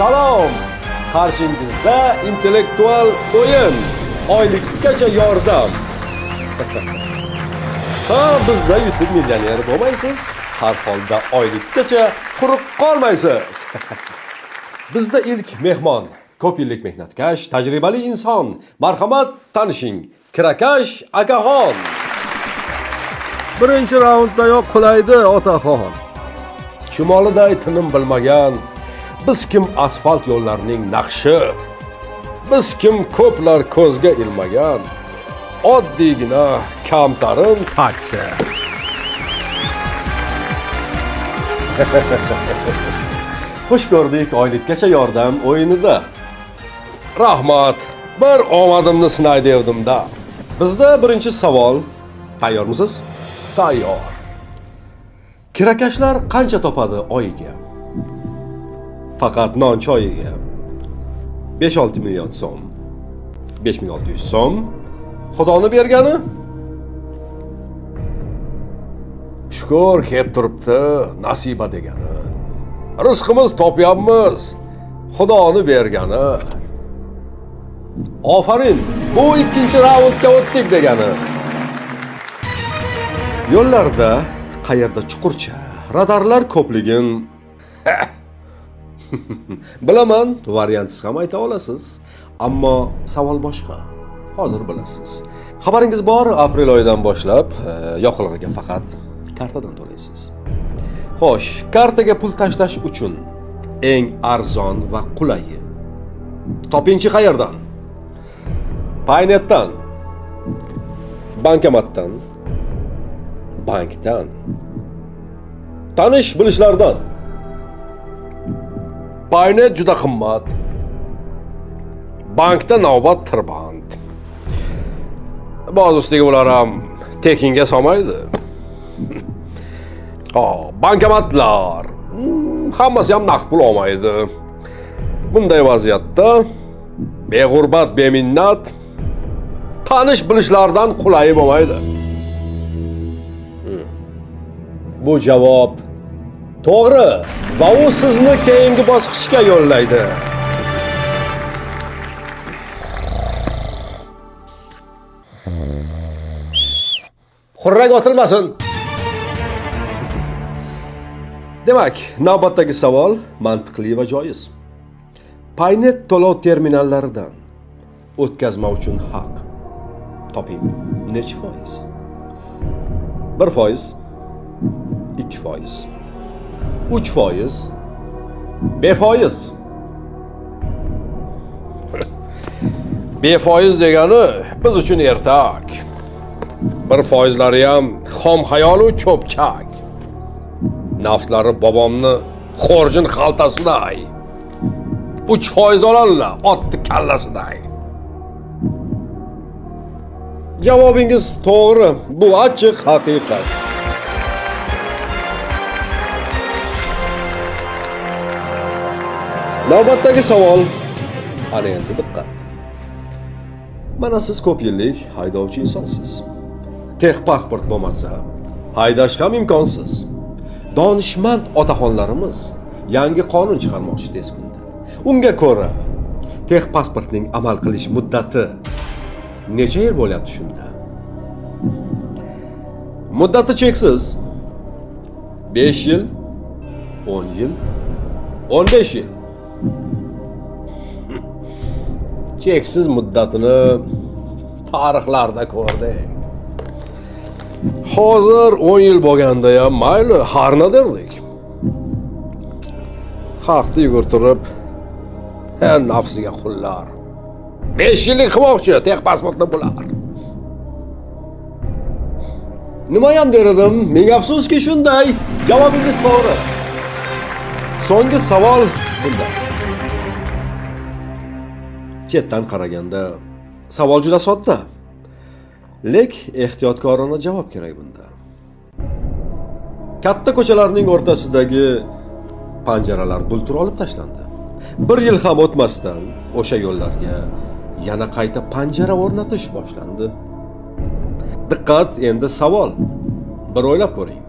Salom! Qarshingizda intellektual o'yin, oylikgacha yordam. Ha, bizda YouTube millioner bo'lmaysiz, har holda oylikgacha quruq qolmaysiz. Bizda ilk mehmon, ko'p yillik mehnatkash, tajribali inson, marhamat tanishing, Kirakash akaxon. Birinchi raunddayoq qulaydi otaxon. Chumoliday tinim bilmagan, biz kim asfalt yo'llarining naqshi, biz kim ko'plar ko'zga ilmagan, oddiygina kamtarin taksi. Xush ko'rdik oylikgacha yordam o'yinida. Rahmat, bir omadimni sinay devdim-da. Bizda birinchi savol. Tayyormisiz? Tayyor. Kirakashlar qancha topadi oyiga? Faqat non choyiga 5-6 million so'm, 5600 so'm. Xudoni bergani? Shukr, kelib turibdi nasiba degani. Rizqimiz topyapmiz, Xudoni bergani. Ofarin, bu ikkinchi raundga o'tdik degani. Yo'llarda qayerda chuqurcha, radarlar ko'pligin. Bilaman, variantsiz ham ayta olasiz, ammo savol boshqa. Hozir bilasiz. Xabaringiz bor, aprel oyidan boshlab yoqilg'iga faqat kartadan to'laysiz. Xo'sh, kartaga pul tashlash uchun eng arzon va qulayi topingchi qayerdan? Paynetdan, bankomatdan, bankdan, tanish bilishlardan. Paynet juda qimmat. Bankda navbat tirband. Ba'zi ustiga ular ham tekinga solmaydi. Bankomatlar hammasi ham naqd pul olmaydi. Bunday vaziyatda beg'urbat, beminnat, tanish bilishlardan qulay bo'lmaydi. Bu javob to'g'ri va u sizni keyingi bosqichga yo'llaydi. Xurrak otilmasin. Demak, navbatdagi savol mantiqli va joiz. Paynet to'lov terminallaridan o'tkazma uchun haq toping necha foiz? 1%, 2%, 3%, 5%. Befoiz degani biz uchun ertak. 1%lari ham xom xayolu cho'pchak. Nafslari bobomni xorjin xaltasiday. 3% oladilar, otni kallasiday. Javobingiz to'g'ri. Bu ochiq haqiqat. Navbatdagi savol. Ana endi diqqat. Mana siz ko'p yillik haydovchi insonsiz. Texpasport bo'lmasa, haydash ham imkonsiz. Donishmand otaxonlarimiz yangi qonun chiqarmoqchi tez kunda. Unga ko'ra, texpasportning amal qilish muddati necha yil bo'lyapti shunda? Muddati cheksiz. 5 yil, 10 yil, 15 yil. Cheksiz muddatini tarixlarda ko'rdik. Hozir 10 yil bo'lganda ham mayli, harna derdik. Xalqni yugurtirib, nafsiga qullar. 5 yillik qilmoqchi, texpasportni bular. Nima ham derdim, menga afsuski shunday. Javobingiz to'g'ri. So'nggi savol bunday. Chetdan qaraganda savol juda sodda. Lek ehtiyotkorona javob kerak bunda. Katta ko'chalarning o'rtasidagi panjaralar bultur olib tashlandi. 1 yil ham o'tmasdan o'sha yo'llarga yana qayta panjara o'rnatish boshlandi. Diqqat, endi savol. Bir o'ylab ko'ring.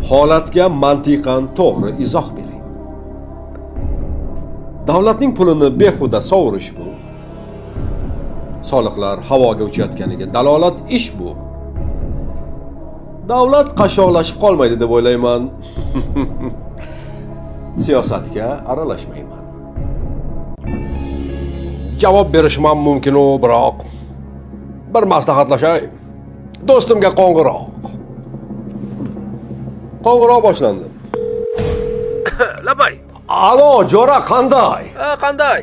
Holatga mantiqan to'g'ri izoh bering. Davlatning pulini behuda sovurish bu. Soliqlar havoga uchayotganiga dalolat ish bu. Davlat qashshoqlashib qolmaydi deb o'ylayman. Siyosatga aralashmayman. Javob berishim mumkin u, biroq bir maslahatlashay. Do'stimga qo'ng'iroq. Qo'ng'iroq boshlandi. Labay. Alo, Jo'ra, qanday? Qanday?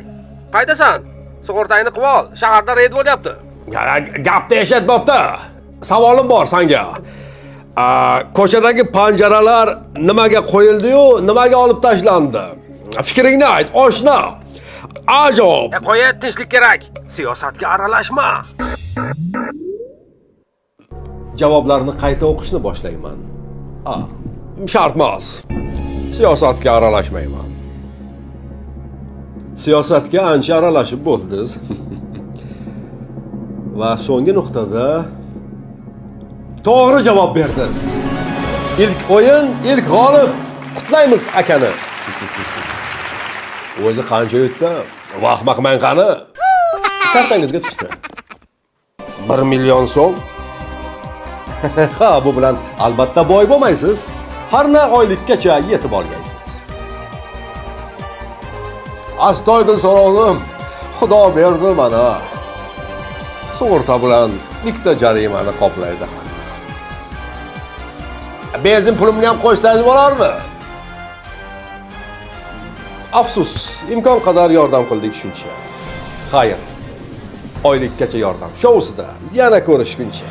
Qaydasan? Sug'urtangni qilib ol. Shaharda reyd bo'lyapti. Gapni eshityapti. Savolim bor senga. Ko'chadagi panjaralar nimaga qo'yildi-yu, nimaga olib tashlandi? Fikringni ayt, oshna. Ajob. Qo'y, tinchlik kerak. Siyosatga aralashma. Javoblarni qayta o'qishni boshlayman. Shart emas. Siyosatga aralashmayman. Siyosatga ancha aralashib bo'ldingiz. Va so'nggi nuqtada to'g'ri javob berdingiz. Ilk o'yin, ilk g'olib. Qutlaymiz akani. O'zi qancha yutdi? Vahmaqman qani? Kartangizga tushdi. 1 million so'm. Ha, bu bilan albatta boy bo'lmaysiz. Har na oylikkacha yetib olgaysiz. Astoydil so'rovdim. Xudo berdi mana. Sug'urta bilan ikkita jarimani qoplaydi. Benzin pulimni ham qo'ysangiz bo'larmi? Afsus, imkon qadar yordam qildik shuncha. Xayr. Oylikkacha yordam showsida yana ko'rishguncha.